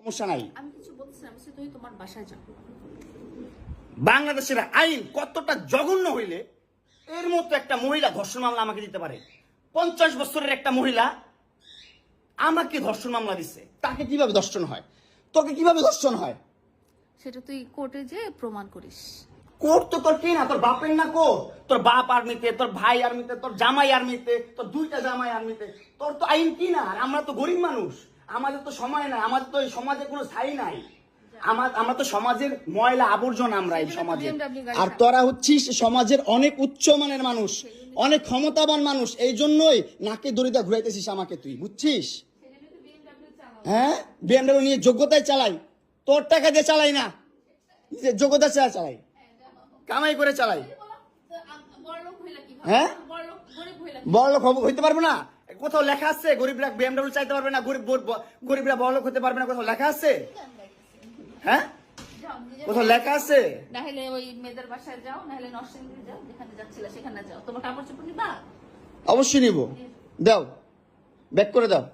সমস্যা নাই। আমি কিছু বলছি না, আমি বলছি তুমি তোমার বাসায় যাও। বাংলাদেশের আইন কতটা জঘন্য হইলে এর মতো একটা মহিলা ধর্ষণ মামলা আমাকে দিতে পারে? 50 বছরের একটা মহিলা আমাকে ধর্ষণ মামলা দিচ্ছে। তাকে কিভাবে ধর্ষণ হয়? তোকে কিভাবে ধর্ষণ হয়? সেটা তুই কোর্টে যে প্রমাণ করিস। কোর্ট তো তোর কি না, তোর বাপের না কোর্ট? তোর বাপ আর্মিতে, তোর ভাই আর্মিতে, তোর জামাই আর্মিতে, তোর 2টা জামাই আর্মিতে। তোর তো আইন কি না? আর আমরা তো গরিব মানুষ, আমাদের তো সময় নাই, আমাদের তো এই সমাজে কোনো স্থায়ী নাই। আমরা তো সমাজের ময়লা আবর্জনা, আমরা এই সমাজে। আর তোরা হচ্ছিস সমাজের অনেক উচ্চমানের মানুষ, অনেক ক্ষমতাবান মানুষ, এই জন্যই নাকে দড়িটা ঘুরাইতেছিস আমাকে তুই, বুঝছিস? হ্যাঁ, বিএমডব্লিউ নিয়ে যোগ্যতায় চালাই, তোর টাকা দিয়ে চালাই না, নিজের যোগ্যতা চালাই, কামাই করে চালাই। হ্যাঁ, বড়লোক হইতে পারবো না? কোথাও লেখা আছে গরিবরা বিএমডব্লিউ চাইতে পারবে না, গরিবরা বড়লোক হতে পারবে না? কোথাও লেখা আছে? হ্যাঁ, কোথাও লেখা আছে? না হলে ওই মেয়েদের বাসায় যাও, না হলে নরসিংদী যাও, যেখানে যাচ্ছিলে সেখানে যাও। তোমার কাপড় চোপড় নিবা? অবশ্যই নিব। দাও, ব্যাক করে দাও।